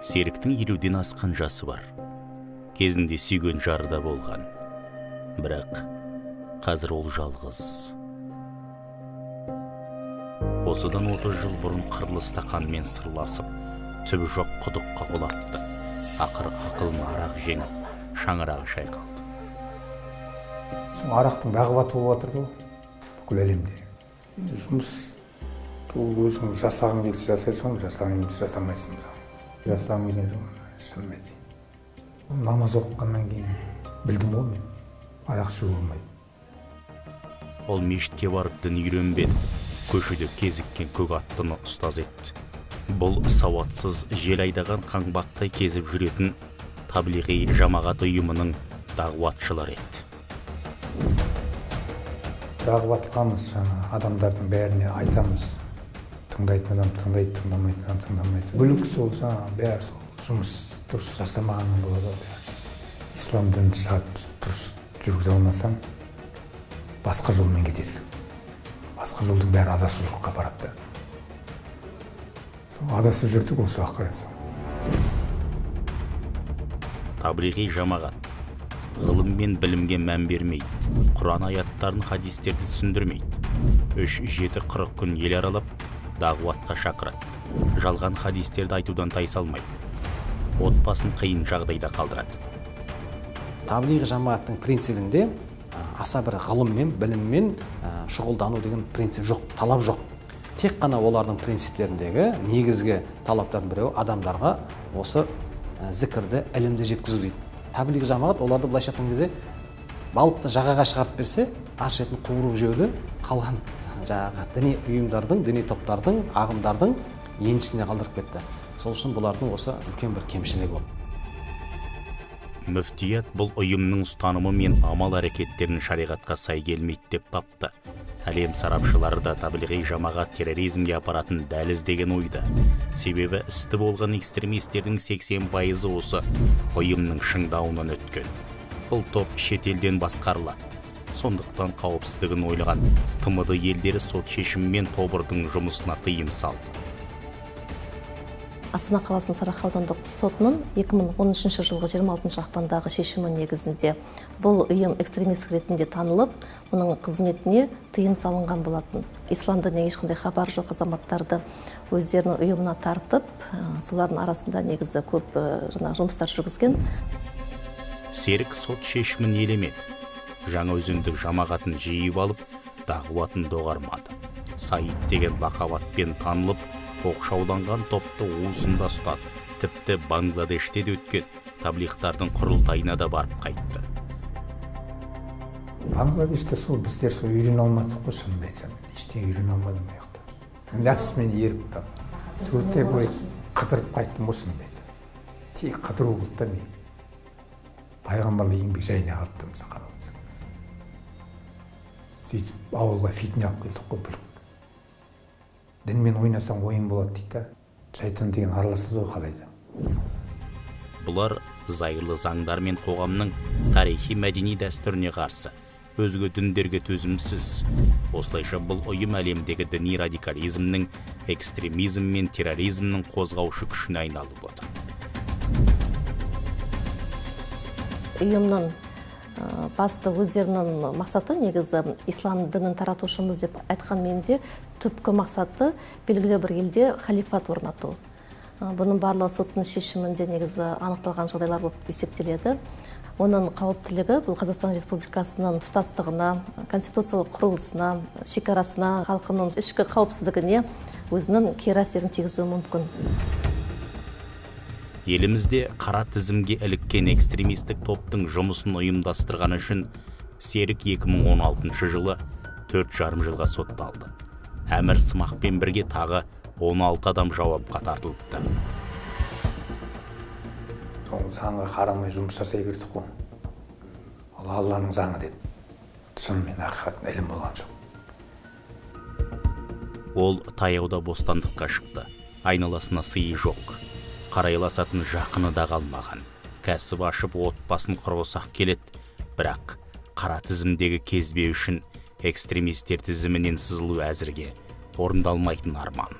Серіктің 50-ден асқан жасы бар. Кезінде сүйген жарда болған. Бірақ қазір ол жалғыз. Осыдан 30 жыл бұрын қырлы стақанмен сырласып, түбі жоқ құдыққа құлапты. Ақыры ақылын арақ жеңіп, шаңырағы шайқалды. Арақтың дағуаты болып отырды бүкіл әлемде. Жұмыс өзің жасағың келсе жасайсың, жасағың келсе жасамайсың. Жасағың келеді, шынымен. Намаз оқығаннан кейін білдім ғой мен, арақ ішу болмайды. Ол мешітке барып дін үйренбеді, көшеде кезіккен көк аттыны ұстаз етті. Бұл сауатсыз жел айдаған қаңбақтай кезіп жүретін таблиғи жамағат ұйымының дағуатшылары еді. Дағуатқамыз, адамдардың бәріне айтамыз. Тыңдайтын адам тыңдайды, тыңдамайтын адам тыңдамайды. Бүлік сол бәрі сол жұмыс дұрыс жасамағаның болады. Ислам дінін дұрыс жүргізе алмасаң, басқа жолмен кетесің. Басқа жолдың бәрі адасушылыққа барады. Сол адасып жүрдік осы уақытқа дейін. Таблиғи жамағат ғылым мен білімге мән бермейді, Құран аяттарын, хадистерді түсіндірмейді. 3-7-40 күн ел аралап, дағуатқа шақырады. Жалған хадистерді айтудан тайсалмайды. Отбасын қиын жағдайда қалдырады. Таблиғи жамағаттың принцибінде аса бір ғылыммен, біліммен шұғылдану деген принцип жоқ, талап жоқ. Тек қана олардың принциптеріндегі негізгі талаптардың біреуі адамдарға осы зікірді, ілімді жеткізу дейді. Таблиғи жамағат оларды былайша айтқан кезде балықты жағаға шығарып берсе, ар шетін қуырып жеуді қалған жаңағы діни ұйымдардың, діни топтардың, ағымдардың еншісіне қалдырып кетті. Сол үшін бұлардың осы үлкен бір кемшілігі болды. Мүфтият бұл ұйымның ұстанымы мен амал әрекеттерін шариғатқа сай келмейді деп тапты. Әлем сарапшылары да таблиғи жамағат терроризмге апаратын дәліз деген ойда. Себебі істі болған экстремистердің 80% осы ұйымның шыңдауынан өткен. Бұл топ шетелден басқарылады. Сондықтан қауіпсіздігін ойлаған ТМД елдері сот шешімімен тобырдың жұмысына тыйым салды. Астана қаласының Сарыарқа аудандық сотының 2013 жылғы 26 ақпандағы шешімі негізінде бұл ұйым экстремист ретінде танылып, оның қызметіне тыйым салынған болатын. Ислам дінінен ешқандай хабар жоқ азаматтарды өздерінің ұйымына тартып, солардың арасында негізі көп жұмыстар жүргізген. Серік сот шешімін елемеді. Жаңаөзендік жамағатын жиып алып, дағуатын доғармады. Саид деген лақабатпен танылып, оқшауланған топты уысында ұстады. Тіпті Бангладеште де өткен таблиғтардың құрылтайына да барып қайтты. Бангладеште сол біздер сол үйрене алмадық қой, шынымды айтсам. Ештеңе үйрене алмадым аяқта. Нәпсімен еріп, 4 ай бойы қыдырып қайттым ғой, шынымды айтсам. Тек қыдыру болды да мен. Пайғамбарлық еңбек жайына қалыптым, қарап отырсам. Сөйтіп ауылға фитне алып келдік қой, бүлік. Дінмен ойнасаң ойын болады дейді. Шайтан деген араласады ғой қалайда. Бұлар зайырлы заңдар мен қоғамның тарихи мәдени дәстүріне қарсы, өзге діндерге төзімсіз. Осылайша бұл ұйым әлемдегі діни радикализмнің, экстремизм мен терроризмнің қозғаушы күшіне айналып отыр. Ұйымның басты өздерінің мақсаты негізі ислам дінін таратушымыз деп айтқанмен де түпкі мақсаты белгілі бір елде халифат орнату. Бұның барлығы соттың шешімінде негізі анықталған жағдайлар болып есептеледі. Оның қауіптілігі бұл Қазақстан Республикасының тұтастығына, конституциялық құрылысына, шекарасына, халқының ішкі қауіпсіздігіне өзінің кері әсерін тигізуі мүмкін. Елімізде қара тізімге іліккен экстремистік топтың жұмысын ұйымдастырған үшін Серік 2016 жылы 4,5 жылға сотталды. Әмір Сымақпен бірге тағы 16 адам жауапқа тартылыпты. Заңға қарамай жұмыс жасай бердік қой. Ол Алланың заңы деді. Шынымен ақиқатын ілім болған жоқ. Ол таяуда бостандыққа шықты. Айналасына сыйы жоқ. Қарайласатын жақыны да қалмаған. Кәсіп ашып отбасын құрғысақ келеді. Бірақ қара тізімдегі кезбе үшін экстремистер тізімінен сызылу әзірге орындалмайтын арман.